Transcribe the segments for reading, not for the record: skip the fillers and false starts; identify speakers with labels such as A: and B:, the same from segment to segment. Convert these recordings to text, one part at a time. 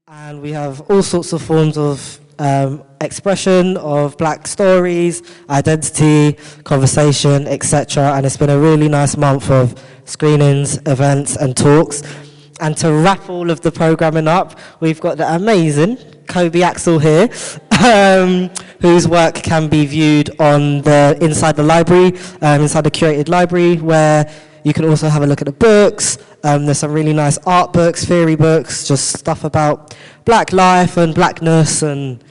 A: And we have all sorts of forms of expression of black stories, identity, conversation, etc. And it's been a really nice month of screenings, events and talks. And to wrap all of the programming up, we've got the amazing Kobi Axel here, whose work can be viewed on inside the library, inside the curated library, where you can also have a look at the books. There's some really nice art books, theory books, just stuff about black life and blackness and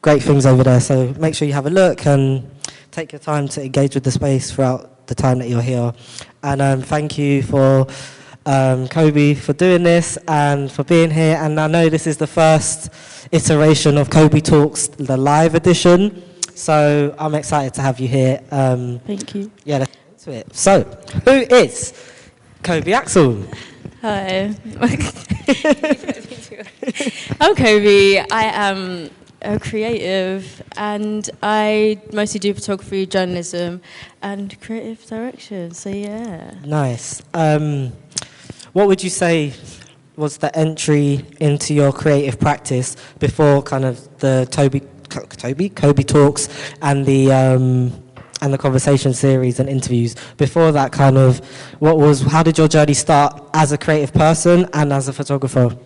A: great things over there. So make sure you have a look and take your time to engage with the space throughout the time that you're here. And thank you for Kobi for doing this and for being here. And I know this is the first iteration of Kobi Talks, the live edition. So I'm excited to have you here.
B: Thank you.
A: Yeah, let's get into it. So, who is Kobi Axel?
B: Hi. I'm Kobi. I am a creative and I mostly do photography, journalism and creative direction. So yeah.
A: Nice. What would you say was the entry into your creative practice before kind of the Kobi Talks and the conversation series and interviews? Before that, kind of, how did your journey start as a creative person and as a photographer?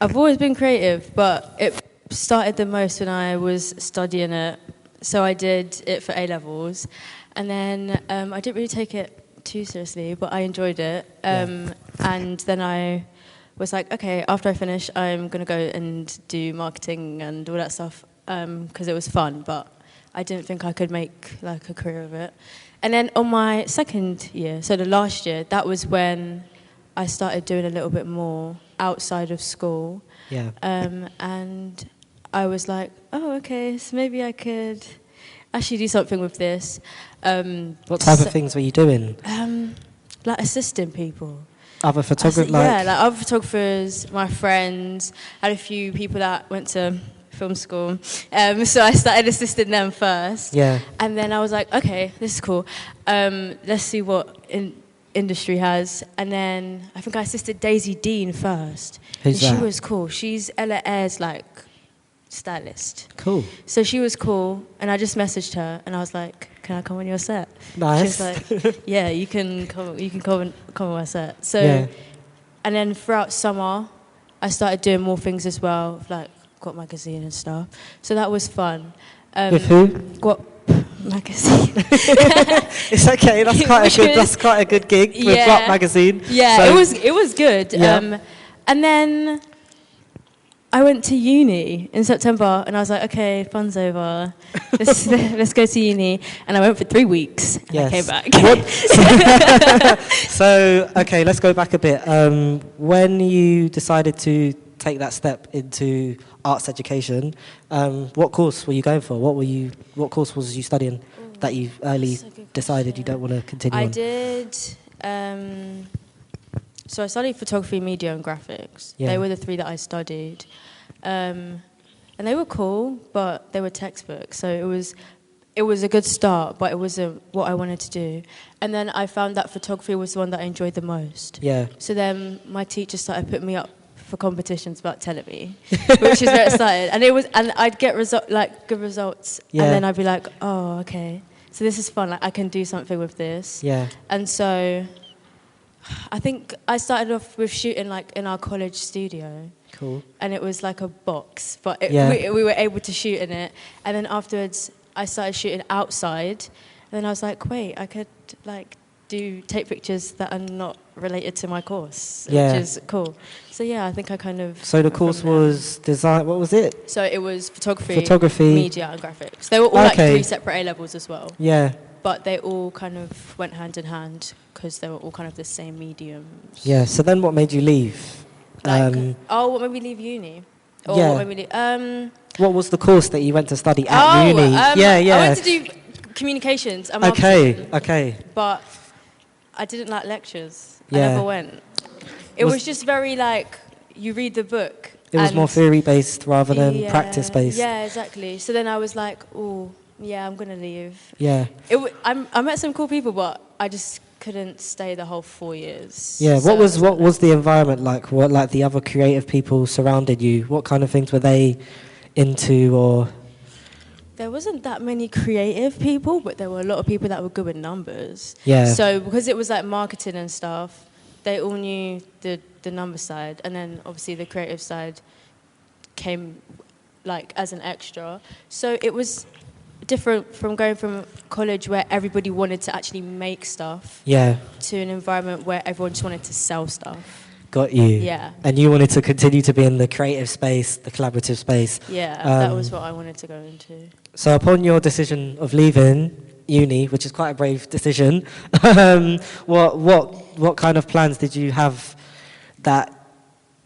B: I've always been creative, but it started the most when I was studying it. So I did it for A-levels, and then I didn't really take it too seriously, but I enjoyed it. And then I was like, okay, after I finish, I'm going to go and do marketing and all that stuff because it was fun, but I didn't think I could make like a career of it. And then on my second year, so the last year, that was when I started doing a little bit more outside of school.
A: Yeah.
B: And I was like, oh, okay, so maybe I could actually do something with this.
A: What type of things were you doing?
B: Like assisting people.
A: Other photographers?
B: Yeah, like other photographers, my friends. I had a few people that went to film school. So I started assisting them first.
A: Yeah.
B: And then I was like, okay, this is cool. Let's see what industry has. And then I think I assisted Daisy Dean first.
A: Who's that?
B: She was cool. She's Ella Ayres, like, stylist.
A: Cool.
B: So she was cool, and I just messaged her, and I was like, can I come on your set?
A: Nice.
B: She was like, yeah, you can come on my set. So,
A: yeah.
B: And then throughout summer, I started doing more things as well, like Got Magazine and stuff. So that was fun.
A: With who?
B: Got Magazine.
A: It's okay. That's quite a good gig with Got Magazine.
B: Yeah, so, it was good.
A: Yeah.
B: And then I went to uni in September, and I was like, okay, fun's over. Let's go to uni. And I went for 3 weeks, and I came back.
A: So, okay, let's go back a bit. When you decided to take that step into arts education, what course were you going for? What course was you studying that you early decided you don't want to continue on?
B: I did. So I studied photography, media, and graphics. Yeah. They were the 3 that I studied. And they were cool, but they were textbooks. So it was a good start, but it wasn't what I wanted to do. And then I found that photography was the one that I enjoyed the most.
A: Yeah.
B: So then my teacher started putting me up for competitions about telling me, which is where it started. And I'd get good results. Yeah. And then I'd be like, oh, okay. So this is fun. Like, I can do something with this.
A: Yeah.
B: And so I think I started off with shooting like in our college studio.
A: Cool.
B: And it was like a box, but we were able to shoot in it. And then afterwards, I started shooting outside. And then I was like, wait, I could like take pictures that are not related to my course, which is cool. So yeah, I think I kind of...
A: So the course was design, what was it?
B: So it was photography, media and graphics. They were all like 3 separate A-levels as well.
A: Yeah.
B: But they all kind of went hand in hand because they were all kind of the same mediums.
A: Yeah, so then what made you leave?
B: What made me leave uni? Or
A: yeah.
B: What made me leave,
A: what was the course that you went to study at uni?
B: I went to do communications and marketing.
A: Okay.
B: But I didn't like lectures.
A: Yeah.
B: I never went. It was just very like, you read the book.
A: It was more theory-based rather than practice-based.
B: Yeah, exactly. So then I was like, oh, yeah, I'm going to leave.
A: Yeah.
B: I met some cool people, but I just couldn't stay the whole 4 years.
A: Yeah,
B: So
A: what was the environment like? What, like, the other creative people surrounded you? What kind of things were they into? Or
B: there wasn't that many creative people, but there were a lot of people that were good with numbers.
A: Yeah.
B: So because it was like marketing and stuff, they all knew the number side, and then obviously the creative side came like as an extra. So it was different from going from college where everybody wanted to actually make stuff
A: yeah,
B: to an environment where everyone just wanted to sell stuff.
A: got you.
B: Yeah.
A: And you wanted to continue to be in the creative space, the collaborative space.
B: Yeah, that was what I wanted to go into.
A: So upon your decision of leaving uni, which is quite a brave decision, what kind of plans did you have that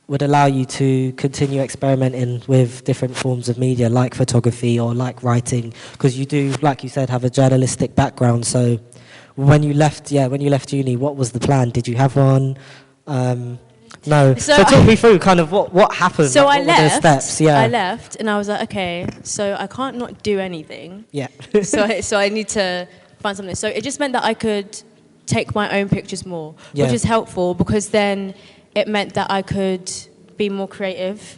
A: would allow you to continue experimenting with different forms of media, like photography or like writing? Because you do, like you said, have a journalistic background. So when you left uni, what was the plan? Did you have one? No. So talk me through kind of what happened.
B: So
A: what
B: I left.
A: Were the steps? Yeah.
B: I left, and I was like, okay, so I can't not do anything.
A: Yeah.
B: so I need to find something. So it just meant that I could take my own pictures more,
A: Yeah.
B: which is helpful because then it meant that I could be more creative.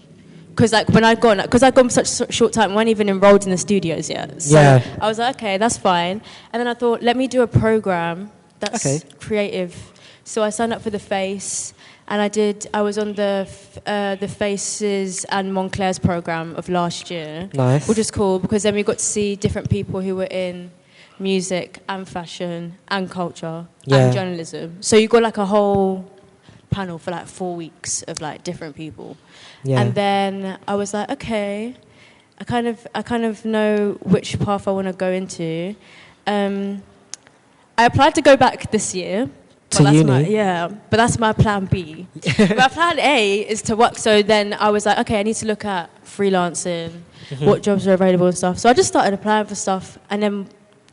B: Because like when I'd gone such a short time, I weren't even enrolled in the studios yet. So
A: Yeah.
B: I was like, okay, that's fine. And then I thought, let me do a program that's creative. So I signed up for the Face, and I was on the Faces and Montclair's program of last year.
A: Nice.
B: Which was cool because then we got to see different people who were in music and fashion and culture and journalism. So you got like a whole panel for like 4 weeks of like different people.
A: Yeah.
B: And then I was like, okay, I kind of know which path I want to go into. I applied to go back this year.
A: To uni?
B: But that's my plan B. My plan A is to work. So then I was like, okay, I need to look at freelancing, what jobs are available and stuff. So I just started applying for stuff, and then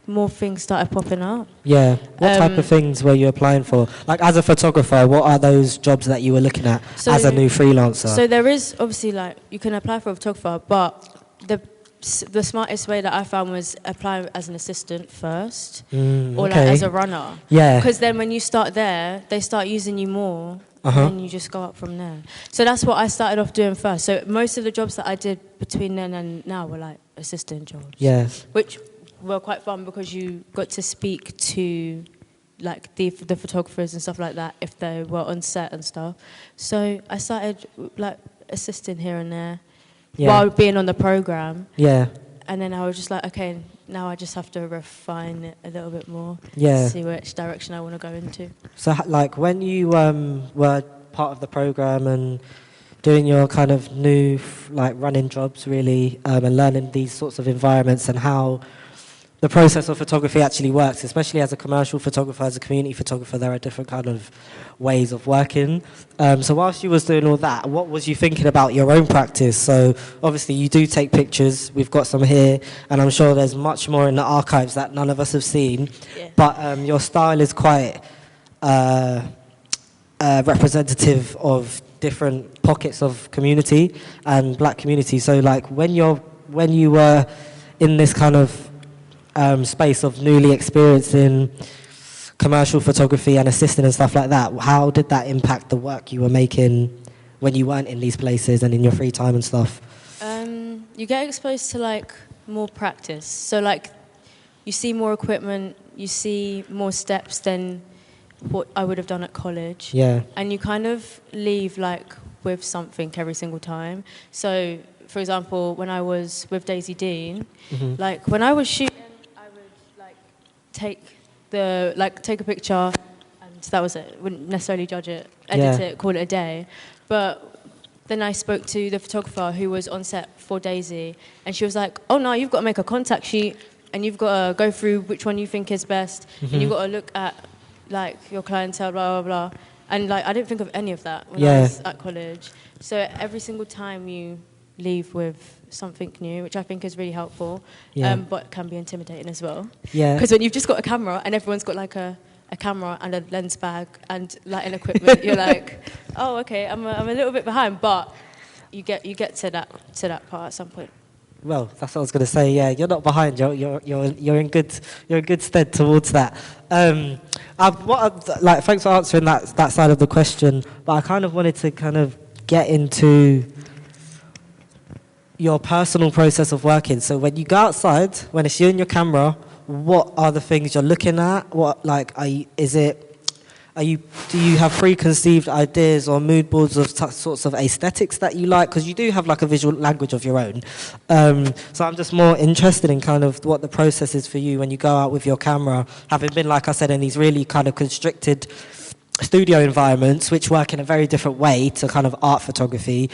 B: more things started popping up.
A: Yeah. What type of things were you applying for? Like, as a photographer, what are those jobs that you were looking at as a new freelancer?
B: So there is obviously like you can apply for a photographer, but the smartest way that I found was apply as an assistant first, or like as a runner.
A: Yeah.
B: Because then when you start there, they start using you more, and then you just go up from there. So that's what I started off doing first. So most of the jobs that I did between then and now were like assistant jobs.
A: Yeah.
B: Which were quite fun because you got to speak to like the photographers and stuff like that if they were on set and stuff. So I started like assisting here and there.
A: Yeah.
B: While being on the program.
A: Yeah.
B: And then I was just like, okay, now I just have to refine it a little bit more.
A: Yeah.
B: See which direction I want to go into.
A: So, like, when you were part of the program and doing your kind of new, like, running jobs, really, and learning these sorts of environments and how the process of photography actually works, especially as a commercial photographer, as a community photographer, there are different kind of ways of working. So whilst you was doing all that, what was you thinking about your own practice? So obviously you do take pictures, we've got some here, and I'm sure there's much more in the archives that none of us have seen. Yeah. But your style is quite representative of different pockets of community and black community. So like when you were in this kind of space of newly experiencing commercial photography and assisting and stuff like that, how did that impact the work you were making when you weren't in these places and in your free time and stuff?
B: You get exposed to like more practice. So like you see more equipment, you see more steps than what I would have done at college.
A: Yeah.
B: And you kind of leave like with something every single time. So for example, when I was with Daisy Dean, like when I was shooting, take a picture, and that was it. Wouldn't necessarily judge it, edit it, call it a day. But then I spoke to the photographer who was on set for Daisy, and she was like, "Oh no, you've got to make a contact sheet, and you've got to go through which one you think is best, and you've got to look at like your clientele, blah blah blah." And like I didn't think of any of that when I was at college. So every single time you leave with something new, which I think is really helpful, but can be intimidating as well. Yeah. Because when you've just got a camera and everyone's got like a camera and a lens bag and lighting equipment, you're like, oh, okay, I'm a little bit behind, but you get to that part at some point.
A: Well, that's what I was going to say. Yeah, you're not behind. You're in good stead towards that. Thanks for answering that side of the question. But I kind of wanted to kind of get into your personal process of working. So when you go outside, when it's you and your camera, what are the things you're looking at? Do you have preconceived ideas or mood boards of sorts of aesthetics that you like? Because you do have like a visual language of your own. So I'm just more interested in kind of what the process is for you when you go out with your camera, having been, like I said, in these really kind of constricted studio environments, which work in a very different way to kind of art photography.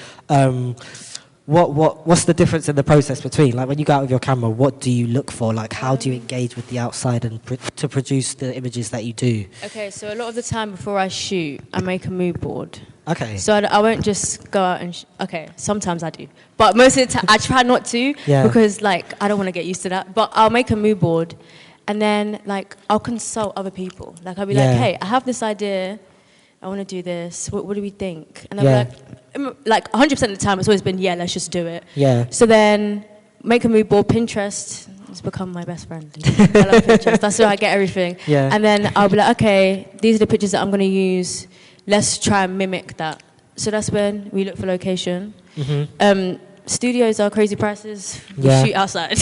A: What's the difference in the process between, like, when you go out with your camera, what do you look for? Like, how do you engage with the outside and to produce the images that you do?
B: Okay, so a lot of the time before I shoot, I make a mood board.
A: Okay.
B: So I won't just go out and... okay, sometimes I do. But most of the time, I try not to because, like, I don't want to get used to that. But I'll make a mood board and then, like, I'll consult other people. Like, I'll be like, hey, I have this idea. I want to do this. What do we think? And I'm like 100% of the time, it's always been, let's just do it.
A: Yeah.
B: So then, make a mood board. Pinterest has become my best friend. I love Pinterest. That's where I get everything.
A: Yeah.
B: And then I'll be like, okay, these are the pictures that I'm going to use. Let's try and mimic that. So that's when we look for location. Mm-hmm. Studios are crazy prices. We shoot outside.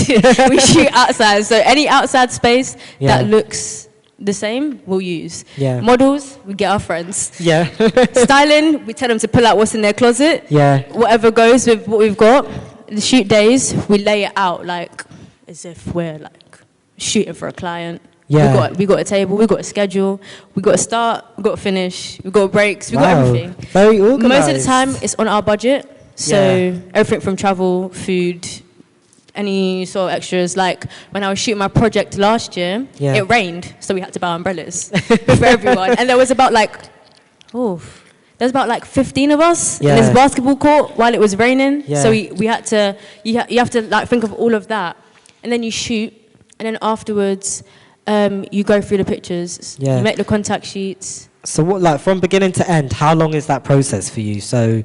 B: We shoot outside. So any outside space that looks the same, we'll use. Yeah. Models, we get our friends. Yeah. Styling, we tell them to pull out what's in their closet. Yeah. Whatever goes with what we've got. The shoot days, we lay it out like as if we're like shooting for a client. Yeah. We got a table, we got a schedule, we got a start, we got a finish, we got breaks, we got everything.
A: Very organized.
B: Most of the time, it's on our budget. So everything from travel, food, any sort of extras. Like when I was shooting my project last year, it rained, so we had to buy umbrellas for everyone. And there was about like 15 of us in this basketball court while it was raining. Yeah. So we had to, you have to like think of all of that. And then you shoot, and then afterwards, you go through the pictures, you make the contact sheets.
A: So what, like from beginning to end, how long is that process for you? So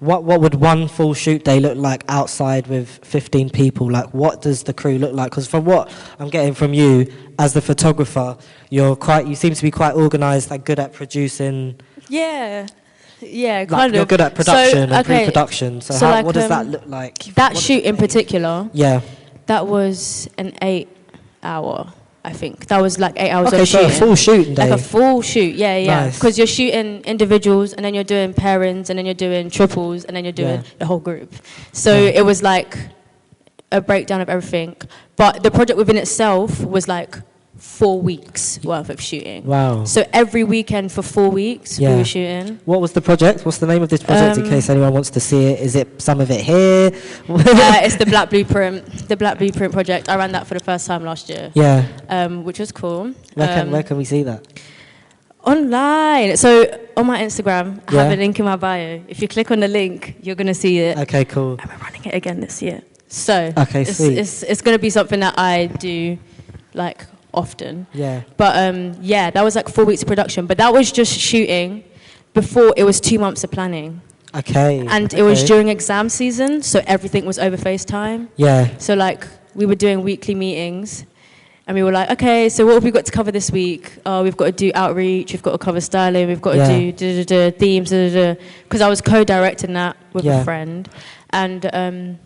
A: what would one full shoot day look like outside with 15 people? Like, what does the crew look like? Because from what I'm getting from you as the photographer, you seem to be quite organised and good at producing.
B: Yeah, kind of.
A: You're good at production and pre-production. So like, what does that look like?
B: That shoot in particular, that was an 8-hour. I think that was like 8 hours of shooting.
A: Okay, so a full shooting day.
B: Like a full shoot, Because
A: Nice.
B: you're shooting individuals, and then you're doing pairings, and then you're doing triples, and then you're doing the whole group. So it was like a breakdown of everything. But the project within itself was like 4 weeks worth of shooting.
A: Wow.
B: So every weekend for 4 weeks we were shooting.
A: What was the project? What's the name of this project in case anyone wants to see it? Is it some of it here?
B: It's the Black Blueprint. The Black Blueprint project. I ran that for the first time last year. Yeah. Which was cool.
A: Where can we see that?
B: Online. So on my Instagram, I have a link in my bio. If you click on the link, you're going to see it.
A: Okay, cool.
B: And we're running it again this year. So
A: sweet.
B: It's going to be something that I do like often.
A: Yeah.
B: But that was like 4 weeks of production. But that was just shooting before it was 2 months of planning.
A: Okay.
B: And it was during exam season, so everything was over FaceTime. Yeah. So like we were doing weekly meetings, and we were like, okay, so what have we got to cover this week? Oh, we've got to do outreach, we've got to cover styling, we've got to do themes, because I was co-directing that with a friend, and.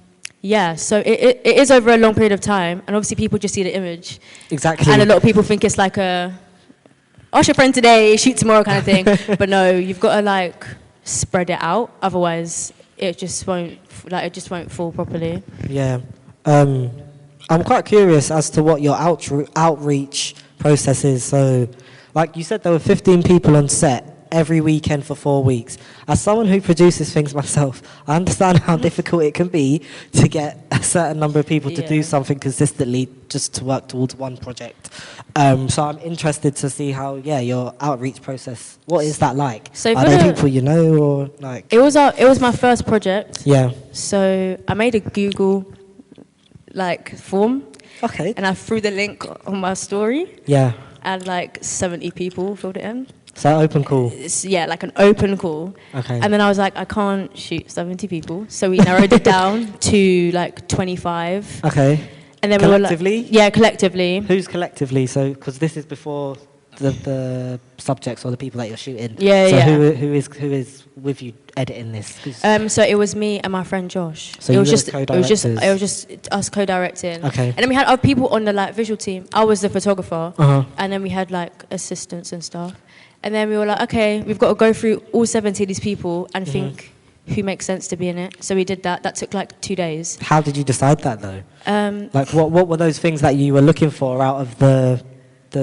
B: So it is over a long period of time, and obviously people just see the image.
A: Exactly.
B: And a lot of people think it's like ask your friend today, shoot tomorrow kind of thing. But no, you've got to like spread it out, otherwise it just won't fall properly. Yeah.
A: I'm quite curious as to what your outreach process is. So, like you said, there were 15 people on set every weekend for 4 weeks. As someone who produces things myself, I understand how difficult it can be to get a certain number of people to do something consistently just to work towards one project. So I'm interested to see how, your outreach process, what is that like? So are there people you know, or like?
B: It was my first project. Yeah. So I made a Google form. Okay. And I threw the link on my story. Yeah. And 70 people filled it in.
A: So open call.
B: Yeah, like an open call.
A: Okay.
B: And then I was like, I can't shoot 70 people. So we narrowed it down to like 25.
A: Okay.
B: And then
A: collectively?
B: We were like, yeah, collectively.
A: Who's collectively? So, because this is before the subjects or the people that you're shooting.
B: Yeah,
A: so
B: yeah.
A: who is with you editing this?
B: So it was me and my friend Josh.
A: So
B: it
A: you
B: was
A: were
B: just
A: co-directors?
B: it was just us co-directing.
A: Okay.
B: And then we had other people on the like visual team. I was the photographer.
A: Uh-huh.
B: And then we had like assistants and stuff. And then we were like, okay, we've got to go through all 70 of these people and think who makes sense to be in it. So we did that. That took like 2 days.
A: How did you decide that though? Like what were those things that you were looking for out of the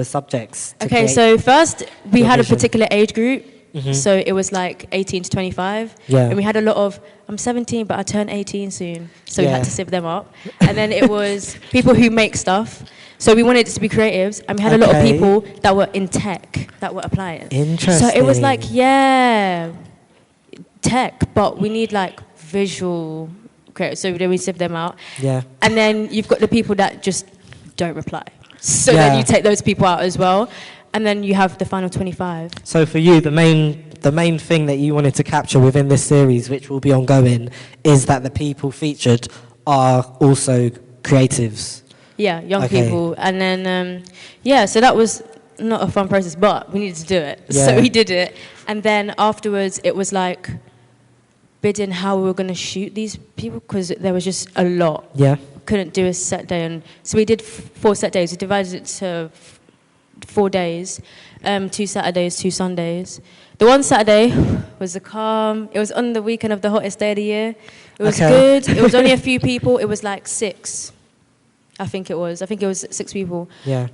A: subjects?
B: Okay, so first we had
A: vision?
B: a particular age group. So it was like 18 to 25.
A: Yeah.
B: And we had a lot of, I'm 17, but I turn 18 soon. So we
A: Yeah.
B: had to sieve them up. And then it was people who make stuff. So we wanted it to be creatives. And we had a lot of people that were in tech, that were applying.
A: Interesting.
B: So it was like, yeah, tech, but we need like visual creatives. So then we sieve them out.
A: Yeah.
B: And then you've got the people that just don't reply. So
A: Yeah.
B: then you take those people out as well. And then you have the final 25.
A: So for you, the main thing that you wanted to capture within this series, which will be ongoing, is that the people featured are also creatives.
B: Yeah, young
A: Okay.
B: people. And then, so that was not a fun process, but we needed to do it.
A: Yeah.
B: So we did it. And then afterwards, it was like bidding how we were going to shoot these people, because there was just a lot.
A: Yeah.
B: Couldn't do a set day. And so we did 4 set days. We divided it to 4 days, 2 Saturdays, 2 Sundays. The one Saturday was a calm. It was on the weekend of the hottest day of the year. It was good. It was only a few people. It was like 6. I think it was 6 people.
A: Yeah.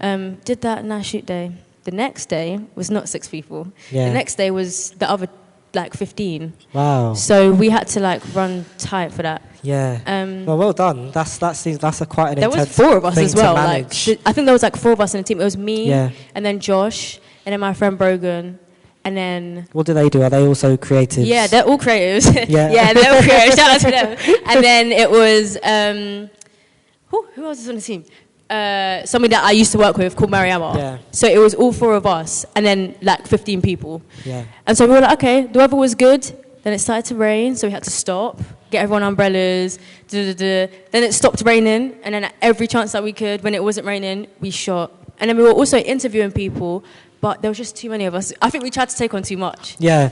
B: Did that night shoot day. The next day was not 6 people.
A: Yeah.
B: The next day was the other like 15.
A: Wow.
B: So we had to like run tight for that.
A: Yeah. Well done. That's a quite an
B: There
A: intense
B: was 4 of us
A: thing
B: as well.
A: to
B: Like
A: manage.
B: I think there was like 4 of us in the team. It was me,
A: Yeah.
B: and then Josh, and then my friend Brogan, and then
A: What do they do? Are they also creatives?
B: yeah, they're all creatives.
A: Yeah.
B: Yeah, they're all creatives. Shout out to them. And then it was who else is on the team? Somebody that I used to work with called Mariama.
A: Yeah.
B: So it was all 4 of us, and then like 15 people.
A: Yeah.
B: And so we were like, okay, the weather was good. Then it started to rain, so we had to stop, get everyone umbrellas. Then it stopped raining, and then at every chance that we could, when it wasn't raining, we shot. And then we were also interviewing people, but there was just too many of us. I think we tried to take on too much.
A: Yeah.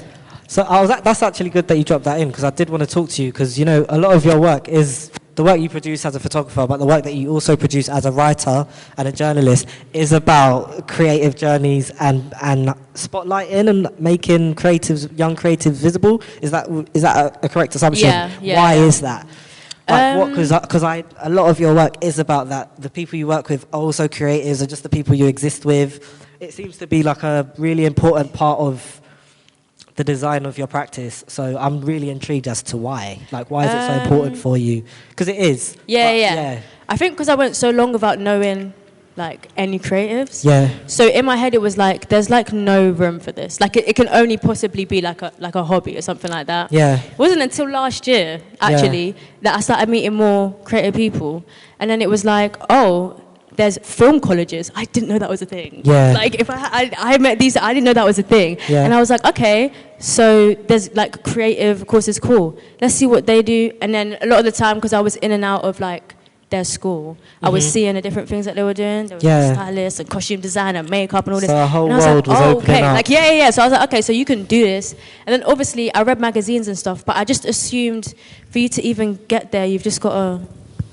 A: So that's actually good that you dropped that in, because I did want to talk to you, because, you know, a lot of your work is the work you produce as a photographer, but the work that you also produce as a writer and a journalist is about creative journeys and spotlighting and making young creatives visible. Is that a correct assumption?
B: Yeah.
A: Why is that? Like because a lot of your work is about that. The people you work with are also creatives, or just the people you exist with. It seems to be like a really important part of the design of your practice. So I'm really intrigued as to why. Like, why is it so important for you? Because it is.
B: Yeah. I think because I went so long without knowing like any creatives.
A: Yeah.
B: So in my head it was like there's like no room for this. Like it can only possibly be like a hobby or something like that.
A: Yeah.
B: It wasn't until last year actually that I started meeting more creative people, and then it was like, oh, there's film colleges. I didn't know that was a thing.
A: Yeah.
B: Like if I met these, I didn't know that was a thing.
A: Yeah.
B: And I was like, okay, so there's like creative courses, cool. Let's see what they do. And then a lot of the time, because I was in and out of like their school, I was seeing the different things that they were doing. There was like stylists and costume design and makeup and all this.
A: So a whole
B: and I was
A: world
B: like,
A: was
B: oh,
A: opening
B: okay.
A: up.
B: Like yeah. So I was like, okay, so you can do this. And then obviously I read magazines and stuff, but I just assumed for you to even get there, you've just got to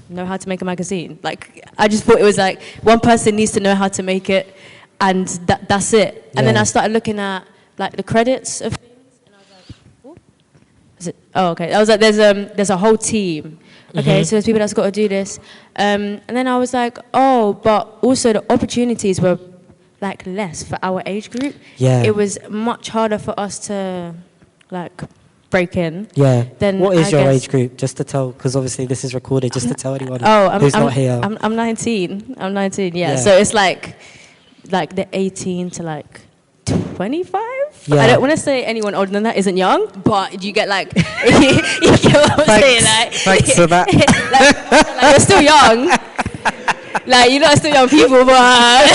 B: know how to make a magazine. Like I just thought it was like one person needs to know how to make it, and that's it. And then I started looking at like the credits of things, and I was like, oh, is it? Oh, okay. I was like, there's a whole team. Okay, so there's people that's got to do this. And then I was like, oh, but also the opportunities were like less for our age group.
A: Yeah.
B: It was much harder for us to like break in.
A: Yeah.
B: Then
A: What is
B: I
A: your
B: guess-
A: age group? Just to tell, because obviously this is recorded, just to tell anyone
B: Oh,
A: who's not here.
B: I'm 19. I'm 19. Yeah.
A: Yeah.
B: So it's like the 18 to like 25.
A: Yeah.
B: I don't want to say anyone older than that isn't young, but you get like you get what I'm saying. Like,
A: Thanks for that.
B: like we're still young. Like, you know, still young people, but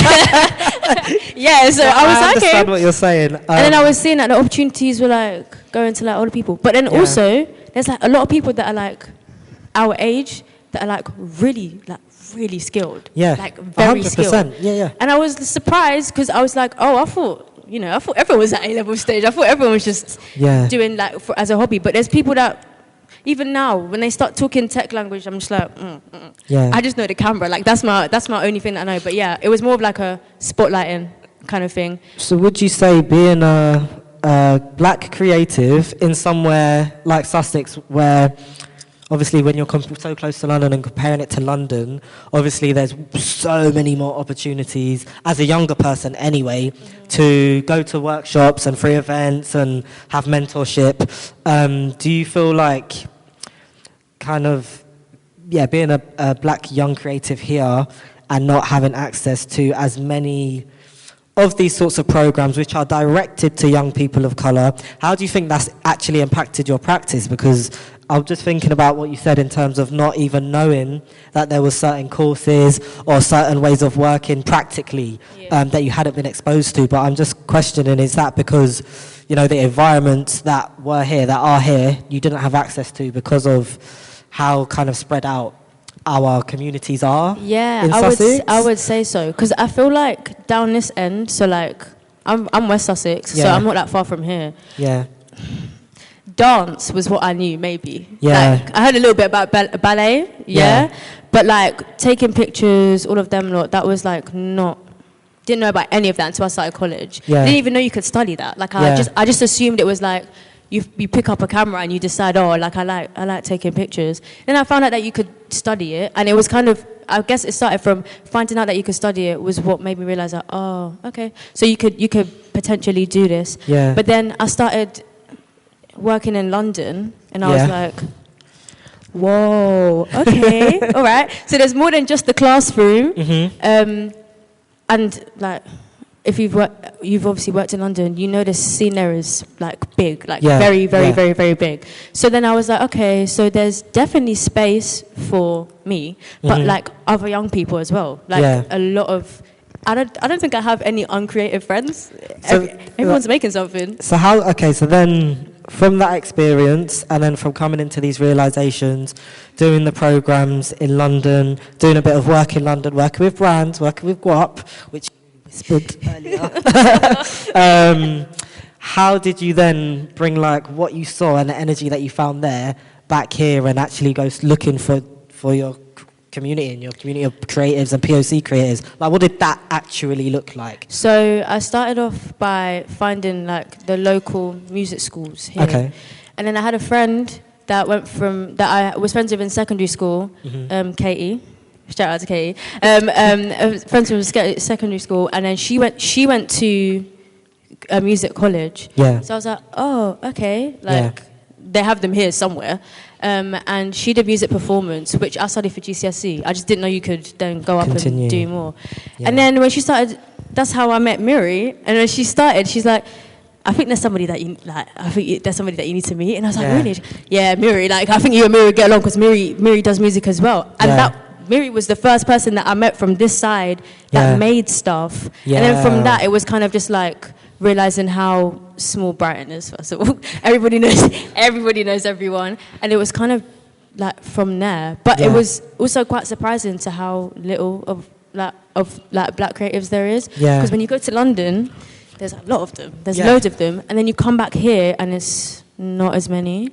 B: Yeah, so I was
A: I
B: like,
A: understand
B: okay.
A: what you're saying.
B: And then I was seeing that the opportunities were like going to like older people. But then also, there's like a lot of people that are like our age that are like really skilled.
A: Yeah,
B: Like very
A: 100%.
B: skilled.
A: Yeah.
B: And I was surprised because I was like, oh, I thought everyone was at A-level stage. I thought everyone was just doing like as a hobby. But there's people that, even now, when they start talking tech language, I'm just like,
A: Yeah.
B: I just know the camera. Like that's my only thing that I know. But yeah, it was more of like a spotlighting kind of thing.
A: So would you say being a black creative in somewhere like Sussex, where obviously when you're so close to London and comparing it to London, obviously there's so many more opportunities as a younger person anyway, to go to workshops and free events and have mentorship. Do you feel like kind of, being a black young creative here and not having access to as many of these sorts of programs which are directed to young people of colour, how do you think that's actually impacted your practice? Because I'm just thinking about what you said in terms of not even knowing that there were certain courses or certain ways of working practically that you hadn't been exposed to. But I'm just questioning, is that because, the environments that are here, you didn't have access to because of how kind of spread out our communities are?
B: Yeah,
A: in Sussex?
B: I would say so, because I feel like down this end, so like I'm West Sussex, so I'm not that far from here.
A: Yeah.
B: Dance was what I knew, maybe.
A: Yeah.
B: Like, I heard a little bit about ballet, but like taking pictures, all of them, that was like didn't know about any of that until I started college.
A: Yeah.
B: Didn't even know you could study that. Like I just assumed it was like you pick up a camera and you decide, I like taking pictures. Then I found out that you could study it, and it was kind of, I guess it started from finding out that you could study it was what made me realize that, oh, okay, so you could potentially do this.
A: Yeah.
B: But then I started working in London, and I was like, whoa, okay, all right. So there's more than just the classroom, and like, if you've obviously worked in London, you know the scene there is like big, like very, very big. So then I was like, okay, so there's definitely space for me, but like other young people as well. Like a lot of, I don't think I have any uncreative friends. So, everyone's making something.
A: So so then from that experience, and then from coming into these realizations, doing the programs in London, doing a bit of work in London, working with brands, working with Guap, which whispered earlier. How did you then bring like what you saw and the energy that you found there back here and actually go looking for your community and your community of creatives and POC creators? Like, what did that actually look like?
B: So I started off by finding like the local music schools here. Okay. And then I had a friend that I was friends with in secondary school, Katie. Shout out to Katie. Friends from secondary school, and then she went to a music college. Yeah. So I was like, oh, okay, like they have them here somewhere. And she did music performance, which I studied for GCSE. I just didn't know you could then go up and do more. Yeah. And then when she started, that's how I met Miri. And when she started, she's like, I think there's somebody that you like. I think there's somebody that you need to meet. And I was like, really? Yeah, Miri. Like, I think you and Miri get along because Miri does music as well. And Miri was the first person that I met from this side that made stuff. Yeah. And then from that, it was kind of just like realizing how small Brighton is, first of all. Everybody knows everyone. And it was kind of like from there. But it was also quite surprising to how little of black creatives there is. Because when you go to London, there's a lot of them. There's loads of them. And then you come back here and it's not as many.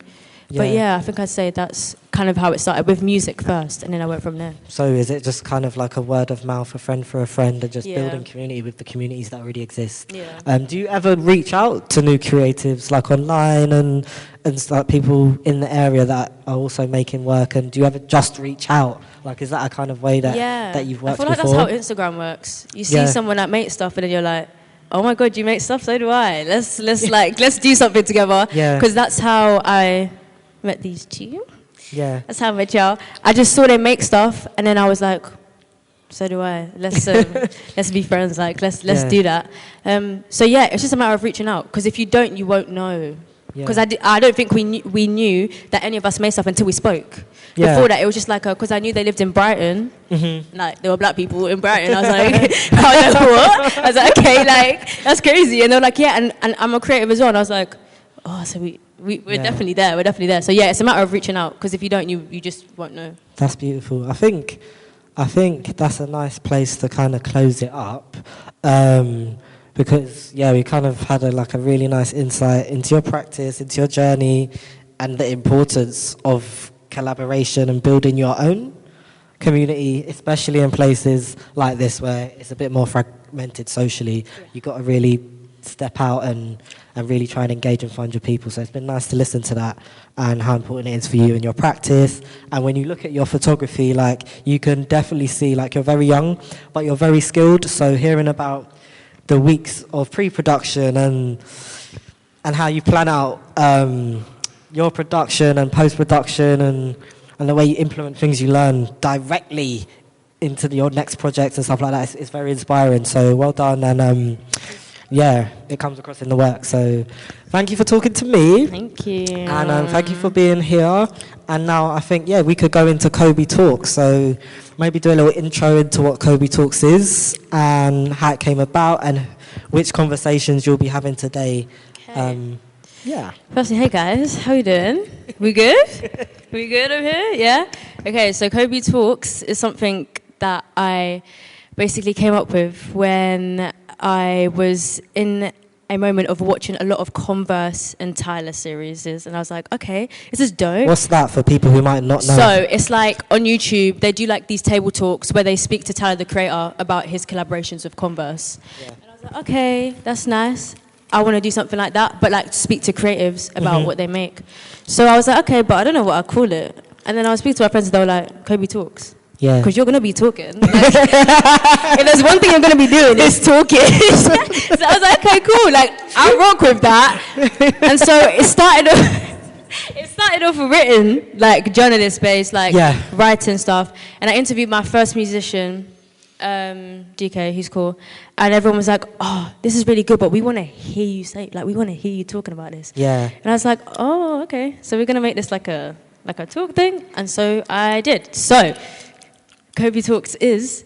B: Yeah. But I think I'd say that's kind of how it started, with music first, and then I went from there.
A: So is it just kind of like a word of mouth, a friend for a friend, and just building community with the communities that already exist? Yeah. Do you ever reach out to new creatives, like online and like people in the area that are also making work, and do you ever just reach out? Like, is that a kind of way that you've worked before?
B: I feel like that's how Instagram works. You see someone that makes stuff, and then you're like, oh my God, you make stuff, so do I. Let's do something together. Yeah. Because that's how I met these two. Yeah. That's how I met y'all. I just saw them make stuff, and then I was like, so do I. Let's be friends. Like, let's do that. So it's just a matter of reaching out. Because if you don't, you won't know. Because I don't think we knew that any of us made stuff until we spoke.
A: Yeah.
B: Before that, it was just like because I knew they lived in Brighton.
A: Mm-hmm.
B: Like, there were black people in Brighton. I was like, what? I was like, okay, like, that's crazy. And they were like, yeah, and I'm a creative as well. And I was like, oh, so we're definitely there. We're definitely there. So, yeah, it's a matter of reaching out, because if you don't, you just won't know.
A: That's beautiful. I think that's a nice place to kind of close it up, because we kind of had a really nice insight into your practice, into your journey, and the importance of collaboration and building your own community, especially in places like this where it's a bit more fragmented socially. You've got to really step out and really try and engage and find your people. So it's been nice to listen to that and how important it is for you in your practice. And when you look at your photography, like, you can definitely see, like, you're very young, but you're very skilled. So hearing about the weeks of pre-production and how you plan out your production and post-production and the way you implement things you learn directly into your next projects and stuff like that, it's very inspiring. So well done, and it comes across in the work. So thank you for talking to me.
B: Thank you.
A: And thank you for being here. And now I think, we could go into Kobi Talks. So maybe do a little intro into what Kobi Talks is and how it came about and which conversations you'll be having today.
B: Okay.
A: Yeah.
B: Firstly, hey guys, how you doing? We good? We good over here? Yeah? Okay, so Kobi Talks is something that I basically came up with when I was in a moment of watching a lot of Converse and Tyler series, and I was like, okay, this is dope.
A: What's that for people who might not know?
B: So it's like on YouTube, they do like these table talks where they speak to Tyler, the creator, about his collaborations with Converse. Yeah. And I was like, okay, that's nice. I want to do something like that, but like speak to creatives about what they make. So I was like, okay, but I don't know what I'll call it. And then I was speaking to my friends, and they were like, Kobi Talks.
A: Yeah.
B: Because you're going to be talking. Like, if there's one thing you're going to be doing, it's talking. So I was like, okay, cool. Like, I rock with that. And so it started off written, like journalist based, like writing stuff. And I interviewed my first musician, DK, he's cool. And everyone was like, oh, this is really good, but we want to hear you say, like, we want to hear you talking about this. Yeah. And I was like, oh, okay. So we're going to make this like a talk thing. And so I did. So Kobi Talks is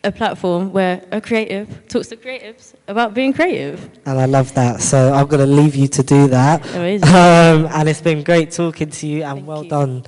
B: a platform where a creative talks to creatives about being creative.
A: And I love that. So I'm going to leave you to do that.
B: Amazing.
A: And it's been great talking to you, and well done